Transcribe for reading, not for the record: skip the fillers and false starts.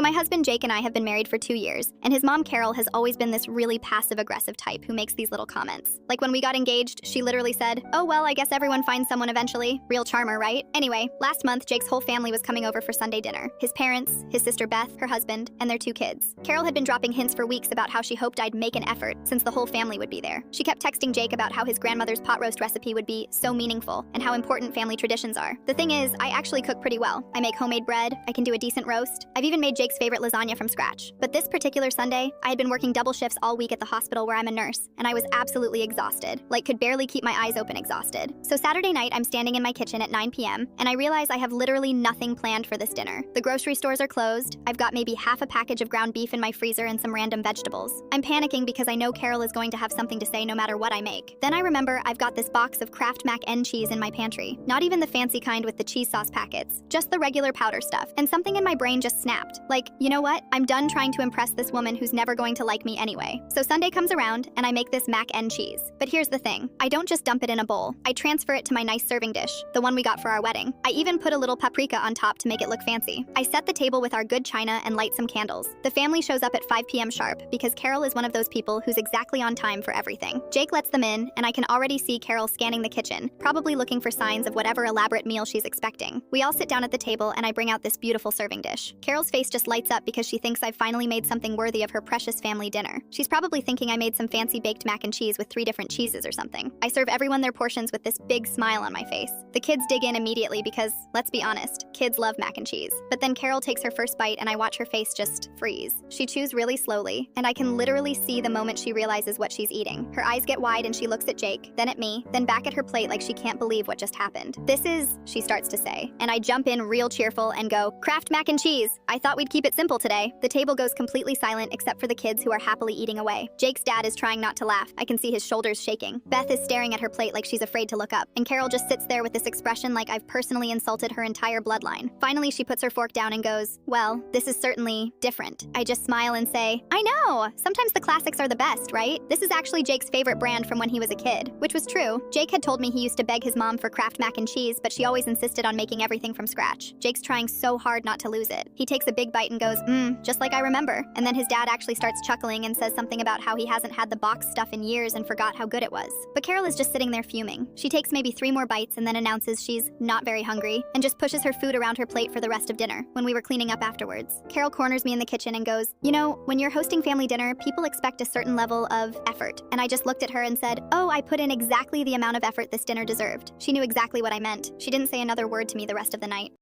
So my husband Jake and I have been married for 2 years, and his mom Carol has always been this really passive-aggressive type who makes these little comments. Like when we got engaged, she literally said, "Oh well, I guess everyone finds someone eventually." Real charmer, right? Anyway, last month Jake's whole family was coming over for Sunday dinner. His parents, his sister Beth, her husband, and their 2 kids. Carol had been dropping hints for weeks about how she hoped I'd make an effort since the whole family would be there. She kept texting Jake about how his grandmother's pot roast recipe would be so meaningful and how important family traditions are. The thing is, I actually cook pretty well. I make homemade bread, I can do a decent roast. I've even made Jake's favorite lasagna from scratch. But this particular Sunday, I had been working double shifts all week at the hospital where I'm a nurse, and I was absolutely exhausted. Like, could barely keep my eyes open exhausted. So Saturday night, I'm standing in my kitchen at 9 p.m., and I realize I have literally nothing planned for this dinner. The grocery stores are closed. I've got maybe half a package of ground beef in my freezer and some random vegetables. I'm panicking because I know Carol is going to have something to say no matter what I make. Then I remember I've got this box of Kraft mac and cheese in my pantry. Not even the fancy kind with the cheese sauce packets, just the regular powder stuff. And something in my brain just snapped. Like, you know what? I'm done trying to impress this woman who's never going to like me anyway. So Sunday comes around and I make this mac and cheese. But here's the thing. I don't just dump it in a bowl. I transfer it to my nice serving dish, the one we got for our wedding. I even put a little paprika on top to make it look fancy. I set the table with our good china and light some candles. The family shows up at 5 p.m. sharp because Carol is one of those people who's exactly on time for everything. Jake lets them in, and I can already see Carol scanning the kitchen, probably looking for signs of whatever elaborate meal she's expecting. We all sit down at the table and I bring out this beautiful serving dish. Carol's face just lights up because she thinks I've finally made something worthy of her precious family dinner. She's probably thinking I made some fancy baked mac and cheese with 3 different cheeses or something. I serve everyone their portions with this big smile on my face. The kids dig in immediately because, let's be honest, kids love mac and cheese. But then Carol takes her first bite and I watch her face just freeze. She chews really slowly, and I can literally see the moment she realizes what she's eating. Her eyes get wide and she looks at Jake, then at me, then back at her plate like she can't believe what just happened. "This is," she starts to say, and I jump in real cheerful and go, "Kraft mac and cheese. I thought we'd keep it simple today." The table goes completely silent except for the kids who are happily eating away. Jake's dad is trying not to laugh. I can see his shoulders shaking. Beth is staring at her plate like she's afraid to look up, and Carol just sits there with this expression like I've personally insulted her entire bloodline. Finally, she puts her fork down and goes, "Well, this is certainly different." I just smile and say, "I know! Sometimes the classics are the best, right? This is actually Jake's favorite brand from when he was a kid." Which was true. Jake had told me he used to beg his mom for Kraft mac and cheese, but she always insisted on making everything from scratch. Jake's trying so hard not to lose it. He takes a big bite and goes, just like I remember." And then his dad actually starts chuckling and says something about how he hasn't had the box stuff in years and forgot how good it was. But Carol is just sitting there fuming. She takes maybe 3 more bites and then announces she's not very hungry and just pushes her food around her plate for the rest of dinner when we were cleaning up afterwards. Carol corners me in the kitchen and goes, "You know, when you're hosting family dinner, people expect a certain level of effort." And I just looked at her and said, "Oh, I put in exactly the amount of effort this dinner deserved." She knew exactly what I meant. She didn't say another word to me the rest of the night.